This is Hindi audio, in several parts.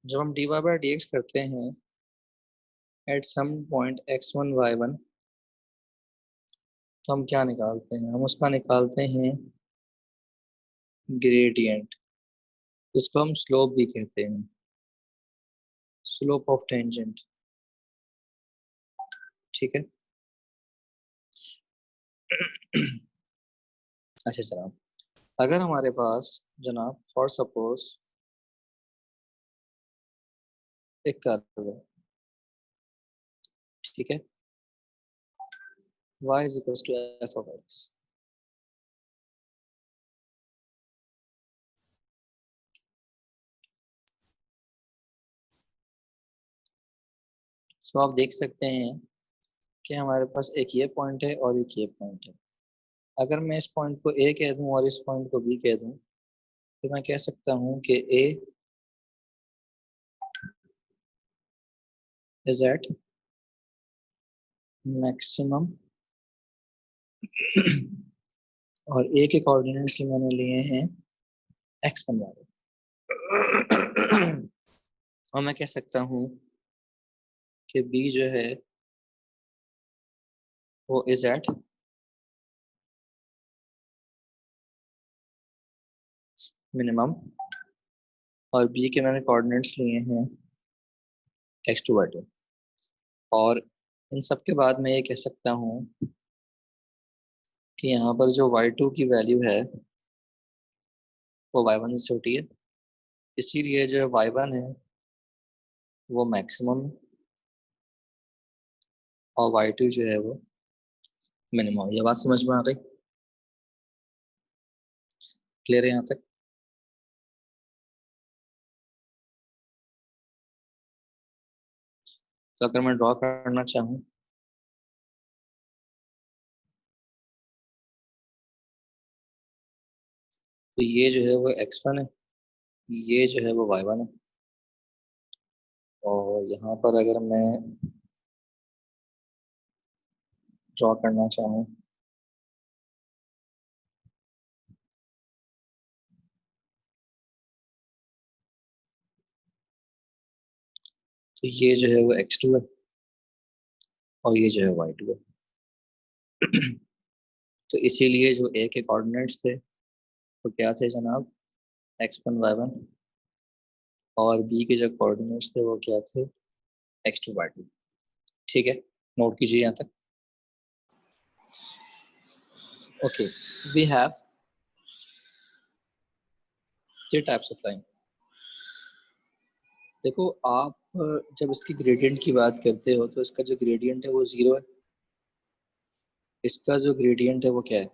जब हम dy बाई डी एक्स करते हैं at some point x1 y1, तो हम क्या निकालते हैं? हम उसका निकालते हैं ग्रेडियंट, जिसको हम स्लोप भी कहते हैं, स्लोप ऑफ टेंजेंट। ठीक है। अच्छा जनाब, अगर हमारे पास जनाब फॉर सपोज एक कर्व है, ठीक है, y is equal to f of x. So आप देख सकते हैं कि हमारे पास एक ये पॉइंट है और एक ये पॉइंट है। अगर मैं इस पॉइंट को ए कह दूं और इस पॉइंट को बी कह दूं, तो मैं कह सकता हूं कि ए इज एट मैक्सिमम और ए के कोऑर्डिनेट्स मैंने लिए हैं x1 वाले। और मैं कह सकता हूँ कि बी जो है वो इज एट मिनिमम, और बी के मैंने कोऑर्डिनेट्स लिए हैं x2 y2। और इन सब के बाद मैं ये कह सकता हूँ कि यहाँ पर जो y2 की वैल्यू है वो y1 से छोटी है, इसीलिए जो y1 है वो मैक्सिमम और y2 जो है वो मिनिमम। ये बात समझ में आ गई? क्लियर है यहाँ तक? तो अगर मैं ड्रॉ करना चाहूँ, तो ये जो है वो x1 है, ये जो है वो y1 है। और यहाँ पर अगर मैं ड्रॉ करना चाहूँ, तो ये जो है वो x2 है और ये जो है y2 है। तो इसीलिए जो a के कोऑर्डिनेट्स थे वो क्या थे जनाब? x1 y1, और b के जो कोऑर्डिनेट्स थे वो क्या थे? x2 y2। ठीक है, नोट कीजिए यहाँ तक। Okay, we have three types of line. देखो आप जब इसकी ग्रेडियंट की बात करते हो तो इसका जो ग्रेडियंट है वो जीरो है। इसका जो ग्रेडियंट है वो क्या है?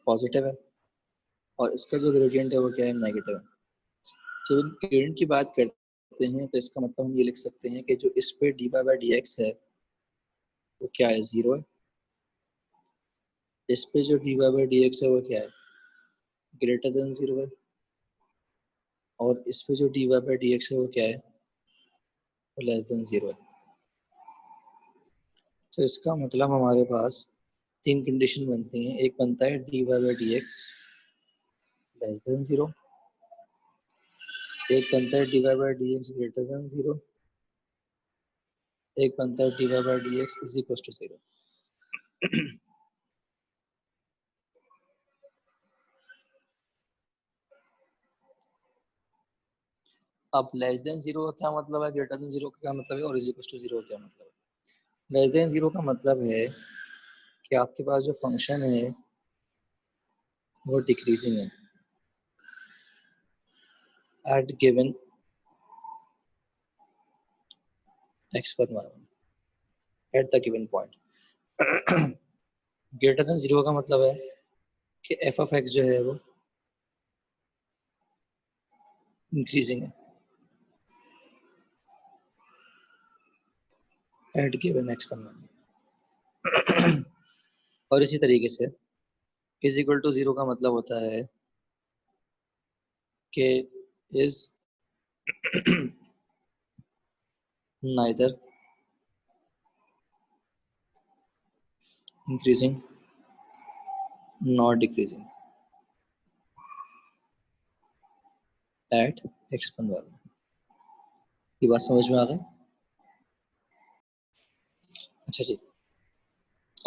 पॉजिटिव है। और इसका जो ग्रेडियंट है वो क्या है? नेगेटिव है। जब ग्रेडियंट की बात करते हैं तो इसका मतलब हम ये लिख सकते हैं कि जो इस पे d y by d x है वो क्या है? जीरो है। इस पे जो d y by d x है वो क्या है? ग्रेटर देन जीरो है। और इस पे जो d y by d x है वो क्या है? वो लेस देन जीरो है। तो इसका मतलब हमारे पास तीन कंडीशन बनती हैं। एक बनता है d y by d x less than zero, एक बनता है d y by d x greater than zero, एक बनता है d y by d x is equal to zero. अब लेस देन जीरो का क्या मतलब है, ग्रेटर देन जीरो का क्या मतलब है, और इज इक्वल टू जीरो का क्या मतलब है? लेस देन जीरो का मतलब है कि आपके पास जो फंक्शन है वो डिक्रीजिंग है at given x1 y1 at the given point. Greater than zero का मतलब है कि एफ ऑफ एक्स जो है वो इंक्रीजिंग है एट गिवन x1 y1। और इसी तरीके से इज इक्वल टू जीरो का मतलब होता है कि is neither increasing not decreasing. At x1 value. ये बात समझ में आ गई? अच्छा जी,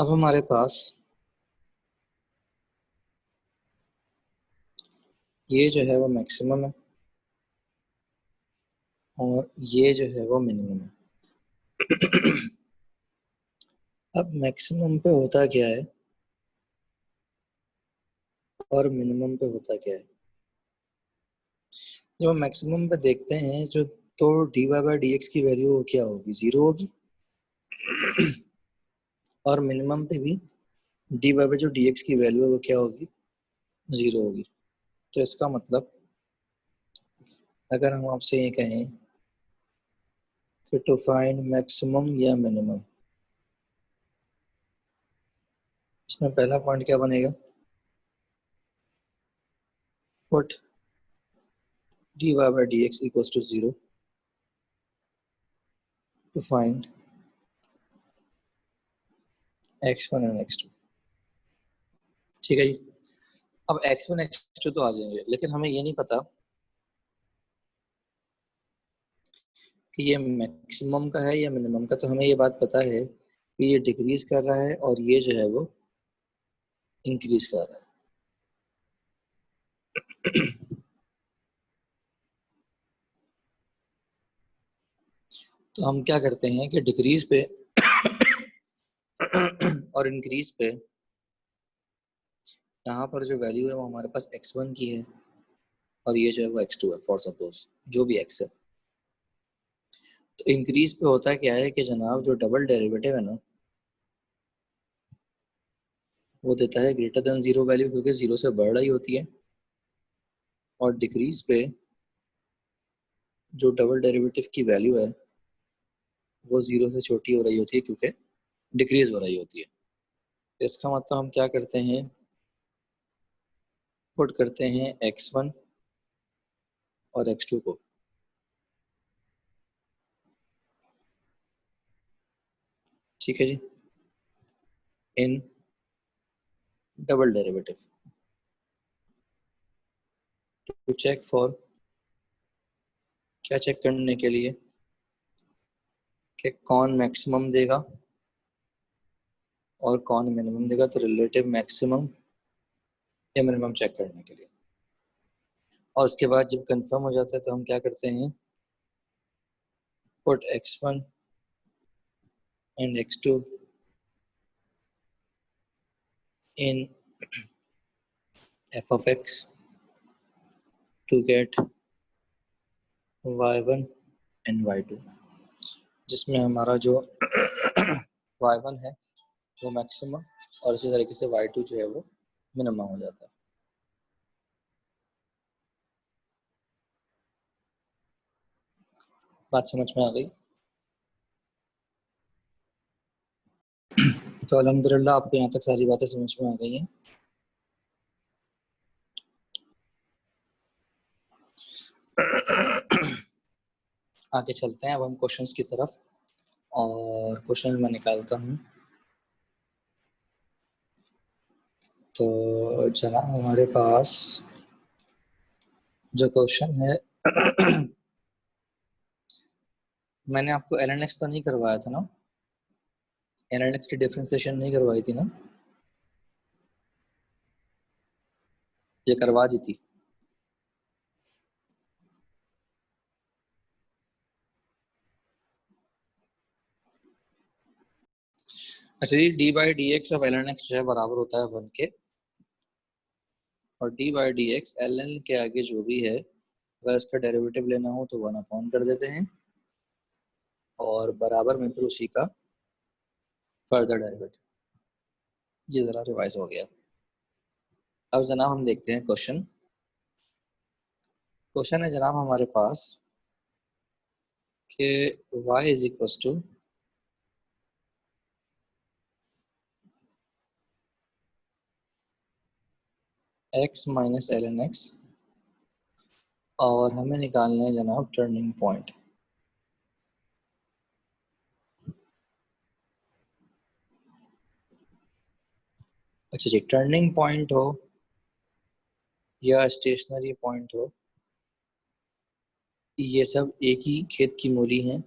अब हमारे पास ये जो है वो मैक्सिमम है और ये जो है वो मिनिमम है। अब मैक्सिमम पे होता क्या है और मिनिमम पे होता क्या है? जब हम मैक्सिमम पे देखते हैं जो, तो dy बाई डी एक्स की वैल्यू क्या होगी? 0 होगी। और मिनिमम पे भी dy बाई जो dx की वैल्यू है वो क्या होगी? 0 होगी। तो इसका मतलब अगर हम आपसे ये कहें कि टू फाइंड मैक्सिमम या मिनिमम, इसमें पहला पॉइंट क्या बनेगा? Put dy by dx equals to 0 to find x1 and x2। ठीक है जी। अब x1 x2 तो आ जाएंगे, लेकिन हमें ये नहीं पता कि ये मैक्सिमम का है या मिनिमम का। तो हमें ये बात पता है कि ये डिक्रीज कर रहा है और ये जो है वो इंक्रीज कर रहा है। तो हम क्या करते हैं कि डिक्रीज पे और इंक्रीज पे यहाँ पर जो वैल्यू है वो हमारे पास x1 की है और ये जो है वो x2 है, फॉर सपोज जो भी x है। तो इंक्रीज पे होता क्या है कि जनाब जो डबल डेरिवेटिव है ना वो देता है ग्रेटर देन 0 वैल्यू, क्योंकि 0 से बढ़ रही होती है। और डिक्रीज पे जो डबल डेरिवेटिव की वैल्यू है वो 0 से छोटी हो रही होती है, क्योंकि डिक्रीज हो रही होती है। तो इसका मतलब हम क्या करते हैं, पुट करते हैं x1 और x2 को। ठीक है जी, in double derivative to check for, क्या चेक करने के लिए कि कौन मैक्सिमम देगा और कौन मिनिमम देगा। तो रिलेटिव मैक्सिमम या मिनिमम चेक करने के लिए। और उसके बाद जब कंफर्म हो जाता है तो हम क्या करते हैं, put x1 and x2 in f of x to get y1 and y2, जिसमें हमारा जो y1 है वो मैक्सिमम और इसी तरीके से y2 जो है वो मिनिमम हो जाता है। बात समझ में आ गई? तो अल्हम्दुलिल्लाह आपको यहाँ तक सारी बातें समझ में आ गई हैं। आगे चलते हैं अब हम क्वेश्चंस की तरफ, और क्वेश्चन मैं निकालता हूँ। तो जनाब हमारे पास जो क्वेश्चन है मैंने आपको एल एन एक्स तो नहीं करवाया था ना? एल एन एक्स की डिफ्रेंसिएशन नहीं करवाई थी ना? ये करवा दी थी। अच्छा जी, d by d x of l n x जो है बराबर होता है 1 के, और d by d x l n के आगे जो भी है अगर इसका डेरिवेटिव लेना हो तो 1 अपॉन कर देते हैं, और बराबर में फिर उसी का फर्दर डेरिवेटिव। ये ज़रा रिवाइज हो गया। अब जनाब हम देखते हैं क्वेश्चन। क्वेश्चन है जनाब हमारे पास कि y is equal to x minus l n x, और हमें निकालना है जनाब टर्निंग पॉइंट। अच्छा जी, टर्निंग पॉइंट हो या स्टेशनरी पॉइंट हो, ये सब एक ही खेत की मूली हैं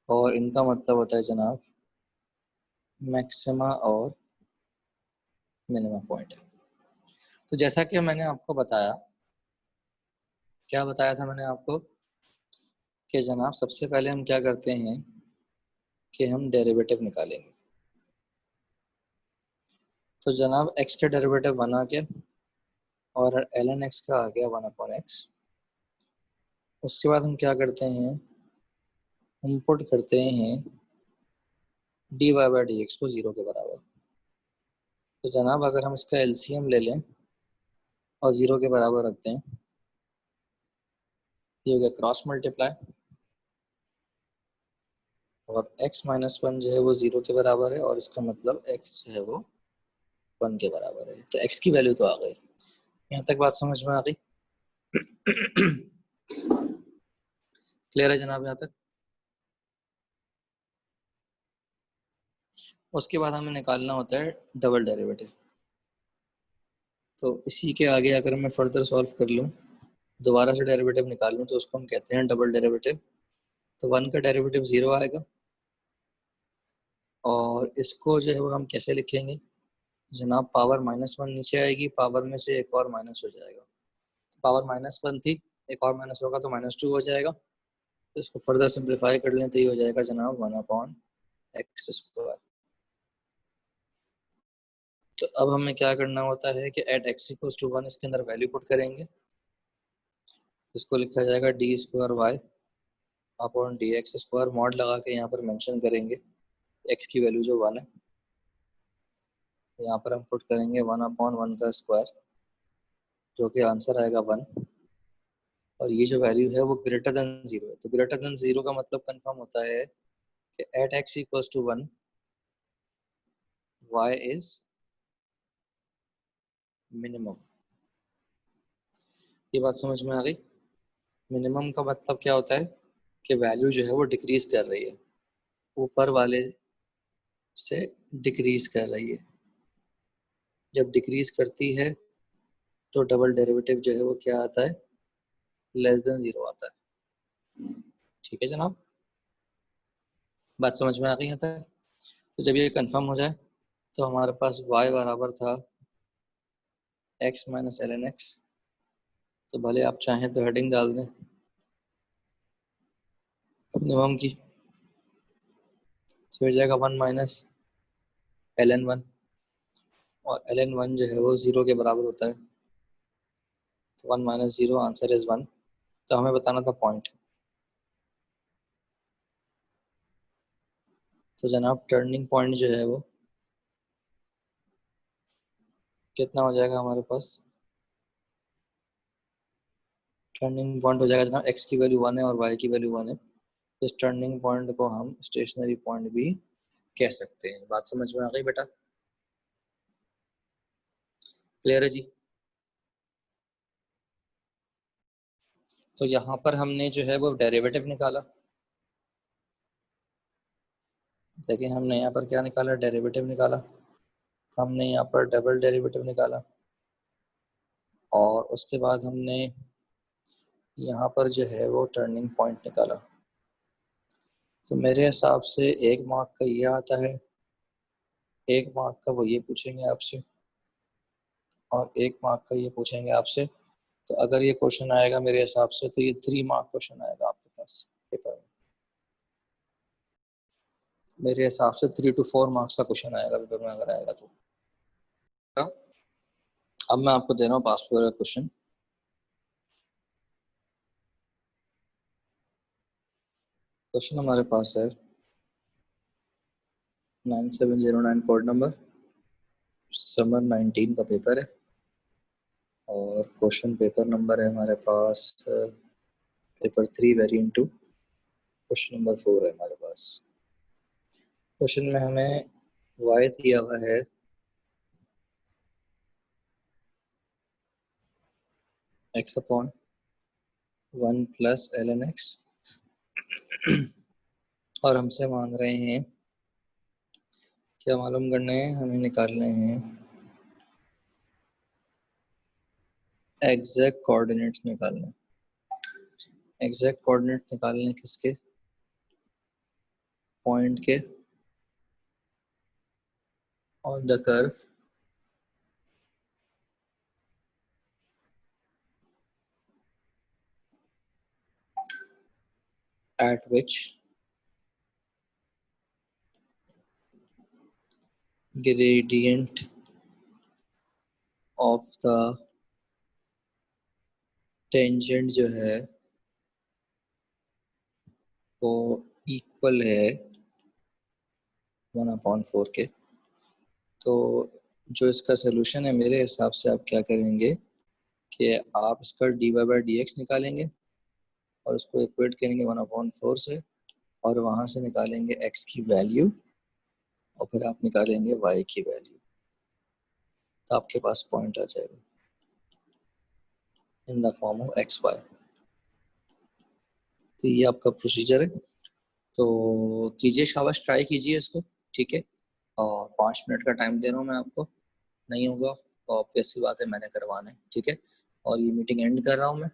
और इनका मतलब होता है जनाब मैक्सिमा और मिनिमम पॉइंट। तो जैसा कि मैंने आपको बताया, क्या बताया था मैंने आपको कि जनाब सबसे पहले हम क्या करते हैं कि हम डेरिवेटिव निकालेंगे। तो जनाब x का डेरिवेटिव 1 आ गया और ln x का आ गया 1/x। उसके बाद हम क्या करते हैं, हम पुट करते हैं dy/dx को 0 के बराबर। तो जनाब अगर हम इसका एलसीएम ले लें और 0 के बराबर रखते हैं, ये हो गया क्रॉस मल्टीप्लाई, और x-1 जो है वो 0 के बराबर है और इसका मतलब x जो है वो 1 के बराबर है। तो x की वैल्यू तो आ गई। यहाँ तक बात समझ में आ गई? क्लियर है जनाब यहाँ तक? उसके बाद हमें निकालना होता है डबल डेरिवेटिव। तो इसी के आगे अगर मैं फर्दर सॉल्व कर लूँ, दोबारा से डेरिवेटिव निकाल लूँ, तो उसको हम कहते हैं डबल डेरिवेटिव। तो 1 का डेरिवेटिव 0 आएगा और इसको जो है वो हम कैसे लिखेंगे जनाब, पावर -1 नीचे आएगी, पावर में से एक और माइनस हो जाएगा। पावर -1 थी, एक और माइनस होगा तो -2 हो जाएगा। तो इसको फर्दर सिंप्लीफाई कर लें तो ये हो जाएगा जनाब 1/x²। तो अब हमें क्या करना होता है कि एट x=1 इसके अंदर वैल्यू पुट करेंगे। इसको लिखा जाएगा d²y/dx², मॉड लगा के यहाँ पर मेंशन करेंगे x की वैल्यू जो 1 है। यहाँ पर हम पुट करेंगे 1/1 जो कि आंसर आएगा 1। और ये जो वैल्यू है वो ग्रेटर देन 0 है। तो ग्रेटर देन 0 का मतलब कंफर्म होता है कि eight x=1 y is minimum. ये बात समझ में आ गई? मिनिमम का मतलब क्या होता है कि वैल्यू जो है वो डिक्रीज कर रही है, ऊपर वाले से डिक्रीज कर रही है। जब डिक्रीज करती है तो डबल डेरिवेटिव जो है वो क्या आता है, लेस देन 0 आता है। ठीक है जनाब, बात समझ में आ गई यहाँ तक? तो जब ये कंफर्म हो जाए तो हमारे पास y बराबर था x - ln x। तो भले आप चाहें तो हेडिंग डाल दें मिनिमम की, तो हो जाएगा 1 - ln 1, और ln 1 जो है वो 0 के बराबर होता है। तो 1 - 0 आंसर इज 1। तो हमें बताना था पॉइंट। तो जनाब टर्निंग पॉइंट जो है वो कितना हो जाएगा हमारे पास, टर्निंग पॉइंट हो जाएगा जनाब x की वैल्यू 1 है और y की वैल्यू 1 है। तो इस टर्निंग पॉइंट को हम स्टेशनरी पॉइंट भी कह सकते हैं। बात समझ में आ गई बेटा? क्लियर है जी? तो यहाँ पर हमने जो है वो डेरिवेटिव निकाला। देखिए हमने यहाँ पर क्या निकाला, डेरिवेटिव निकाला। हमने यहाँ पर डबल डेरिवेटिव निकाला और उसके बाद हमने यहाँ पर जो है वो टर्निंग पॉइंट निकाला। तो मेरे हिसाब से 1 मार्क का ये आता है, 1 मार्क का वो ये पूछेंगे आपसे, और 1 मार्क का ये पूछेंगे आपसे। तो अगर ये क्वेश्चन आएगा मेरे हिसाब से तो ये 3 मार्क क्वेश्चन आएगा आपके पास पेपर में। मेरे हिसाब से 3 to 4 मार्क्स का क्वेश्चन आएगा पेपर में अगर आएगा तो। अब मैं आपको दे रहा हूँ पासपोर्ट का क्वेश्चन। क्वेश्चन हमारे पास है 9709 कोड नंबर, समर 19 का पेपर है, और क्वेश्चन पेपर नंबर है हमारे पास पेपर 3 वेरिएंट 2, क्वेश्चन नंबर 4 है हमारे पास। क्वेश्चन में हमें y दिया हुआ है x/1 + ln x, और हमसे मांग रहे हैं, क्या मालूम करने हैं, हमें निकालने हैं एग्जैक्ट कोऑर्डिनेट्स निकालने हैं। एग्जैक्ट कोऑर्डिनेट निकालने किसके, पॉइंट के on the curve at which gradient of the tangent जो है वो इक्वल है 1/4 के। तो जो इसका सोल्यूशन है मेरे हिसाब से आप क्या करेंगे कि आप इसका dy/dx निकालेंगे और उसको इक्वेट करेंगे 1/4 से, और वहां से निकालेंगे x की वैल्यू और फिर आप निकालेंगे y की वैल्यू, तो आपके पास पॉइंट आ जाएगा in the form of x y. तो ये आपका प्रोसीजर है, तो कीजिए, शाबाश, ट्राई कीजिए इसको, ठीक है। और 5 मिनट का टाइम दे रहा हूँ मैं आपको, नहीं होगा तो ऑब्वियस सी बात है मैंने करवाना है, ठीक है। और ये मीटिंग एंड कर रहा हूँ मैं।